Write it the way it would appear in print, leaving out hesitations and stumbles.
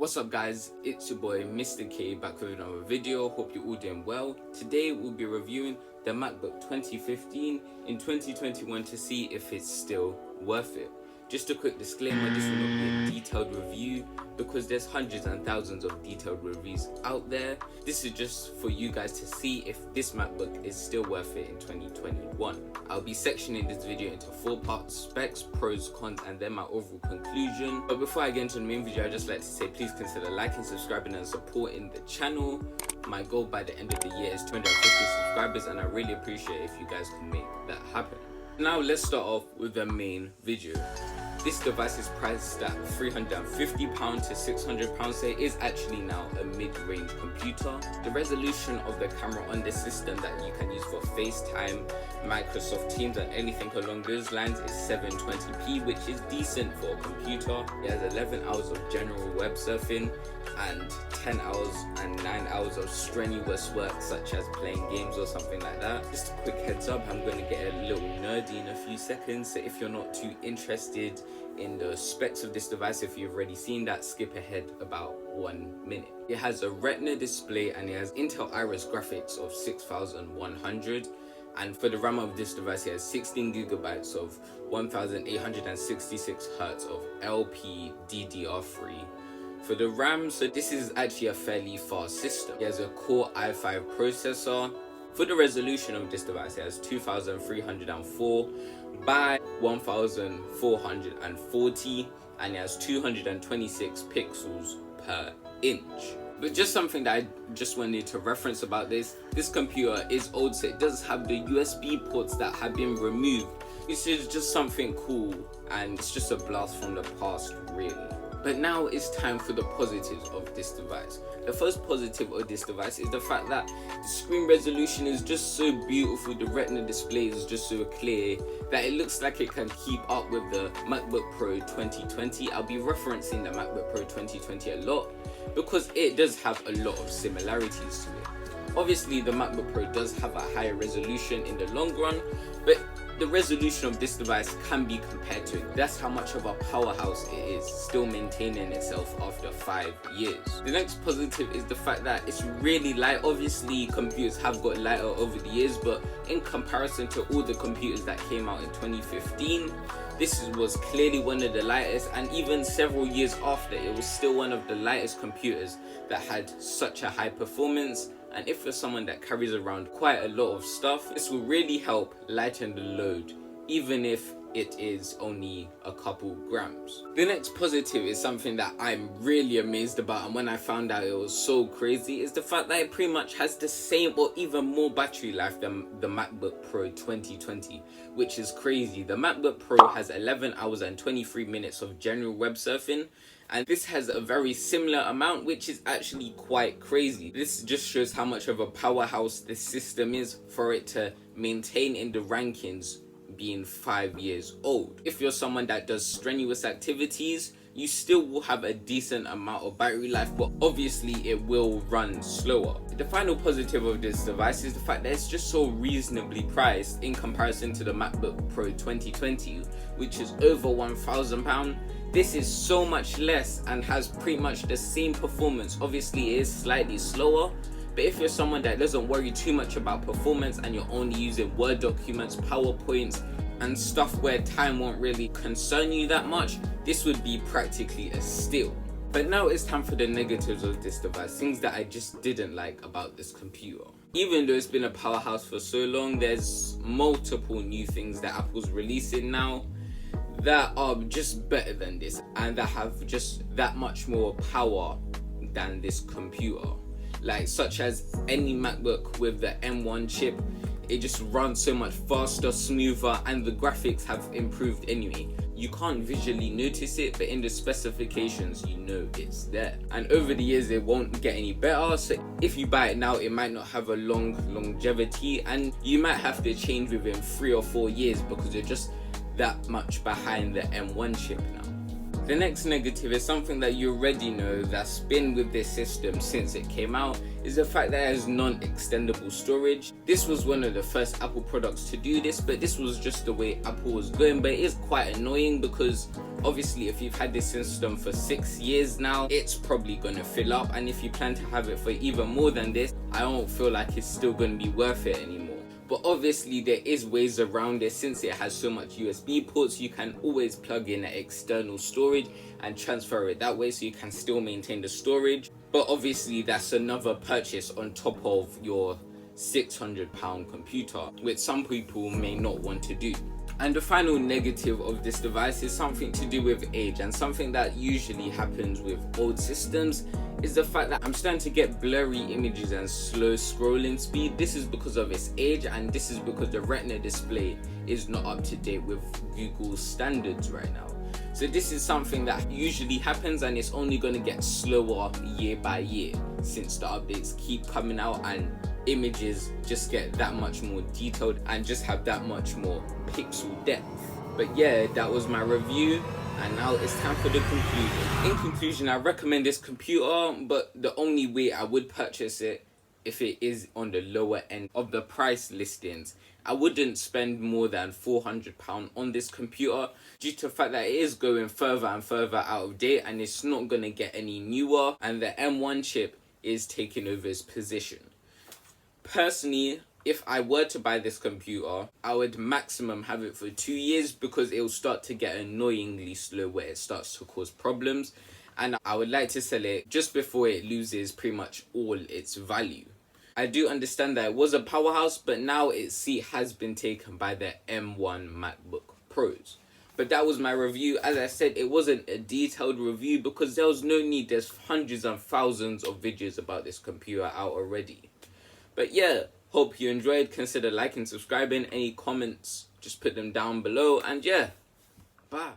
What's up guys, it's your boy Mr. K back with another video. Hope you're all doing well. Today we'll be reviewing the MacBook 2015 in 2021 to see if it's still worth it. Just a quick disclaimer, this will not be a detailed review because there's hundreds and thousands of detailed reviews out there. This is just for you guys to see if this MacBook is still worth it in 2021. I'll be sectioning this video into 4 parts: specs, pros, cons, and then my overall conclusion. But before I get into the main video, I'd just like to say please consider liking, subscribing, and supporting the channel. My goal by the end of the year is 250 subscribers, and I really appreciate if you guys can make that happen. Now let's start off with the main video. This device is priced at £350 to £600, so it is actually now a mid-range computer. The resolution of the camera on this system that you can use for FaceTime, Microsoft Teams, and anything along those lines is 720p, which is decent for a computer. It has 11 hours of general web surfing and 10 hours and 9 hours of strenuous work, such as playing games or something like that. Just a quick heads up, I'm going to get a little nerdy in a few seconds, so if you're not too interested in the specs of this device, if you've already seen that, skip ahead about 1 minute. It has a Retina display and it has Intel Iris graphics of 6100, and for the RAM of this device it has 16 gigabytes of 1866 Hz of LPDDR3. For the RAM, so this is actually a fairly fast system. It has a Core i5 processor. For the resolution of this device, it has 2304 by 1440, and it has 226 pixels per inch. But just something that I just wanted to reference about this computer is old, so it does have the USB ports that have been removed. This is just something cool, and it's just a blast from the past really. But now it's time for the positives of this device. The first positive of this device is the fact that the screen resolution is just so beautiful. The Retina display is just so clear that it looks like it can keep up with the MacBook Pro 2020. I'll be referencing the MacBook Pro 2020 a lot because it does have a lot of similarities to it. Obviously, the MacBook Pro does have a higher resolution in the long run, but the resolution of this device can be compared to it. That's how much of a powerhouse it is, still maintaining itself after 5 years. The next positive is the fact that it's really light. Obviously, computers have got lighter over the years, but in comparison to all the computers that came out in 2015, this was clearly one of the lightest, and even several years after, it was still one of the lightest computers that had such a high performance. And if you're someone that carries around quite a lot of stuff, this will really help lighten the load, even if it is only a couple grams. The next positive is something that I'm really amazed about, and when I found out it was so crazy, is the fact that it pretty much has the same or even more battery life than the MacBook Pro 2020, which is crazy. The MacBook Pro has 11 hours and 23 minutes of general web surfing, and this has a very similar amount, which is actually quite crazy. This just shows how much of a powerhouse this system is for it to maintain in the rankings being 5 years old. If you're someone that does strenuous activities, you still will have a decent amount of battery life, but obviously it will run slower. The final positive of this device is the fact that it's just so reasonably priced in comparison to the MacBook Pro 2020, which is over £1,000. This is so much less and has pretty much the same performance. Obviously it is slightly slower, but if you're someone that doesn't worry too much about performance and you're only using Word documents, PowerPoints, and stuff where time won't really concern you that much, this would be practically a steal. But now it's time for the negatives of this device, things that I just didn't like about this computer. Even though it's been a powerhouse for so long, there's multiple new things that Apple's releasing now that are just better than this and that have just that much more power than this computer. Like such as any MacBook with the M1 chip, it just runs so much faster, smoother, and the graphics have improved anyway. You can't visually notice it, but in the specifications you know it's there. And over the years it won't get any better, so if you buy it now it might not have a long longevity, and you might have to change within 3 or 4 years because you're just that much behind the M1 chip now. The next negative is something that you already know that's been with this system since it came out, is the fact that it has non-extendable storage. This was one of the first Apple products to do this, but this was just the way Apple was going. But it is quite annoying because obviously if you've had this system for 6 years now, it's probably going to fill up, and if you plan to have it for even more than this, I don't feel like it's still going to be worth it anymore. But obviously there is ways around it. Since it has so much USB ports, you can always plug in an external storage and transfer it that way, so you can still maintain the storage. But obviously that's another purchase on top of your £600 computer, which some people may not want to do. And the final negative of this device is something to do with age, and something that usually happens with old systems is the fact that I'm starting to get blurry images and slow scrolling speed. This is because of its age, and this is because the Retina display is not up to date with Google's standards right now. So this is something that usually happens, and it's only going to get slower year by year since the updates keep coming out and images just get that much more detailed and just have that much more pixel depth. But yeah, that was my review, and now it's time for the conclusion. In conclusion, I recommend this computer, but the only way I would purchase it if it is on the lower end of the price listings. I wouldn't spend more than £400 on this computer due to the fact that it is going further and further out of date, and it's not going to get any newer, and the M1 chip is taking over its position. Personally, if I were to buy this computer, I would maximum have it for 2 years, because it will start to get annoyingly slow where it starts to cause problems, and I would like to sell it just before it loses pretty much all its value. I do understand that it was a powerhouse, but now its seat has been taken by the M1 MacBook Pros. But that was my review. As I said, it wasn't a detailed review because there was no need. There's hundreds and thousands of videos about this computer out already. But yeah, hope you enjoyed. Consider liking, subscribing. Any comments, just put them down below. And yeah, bye.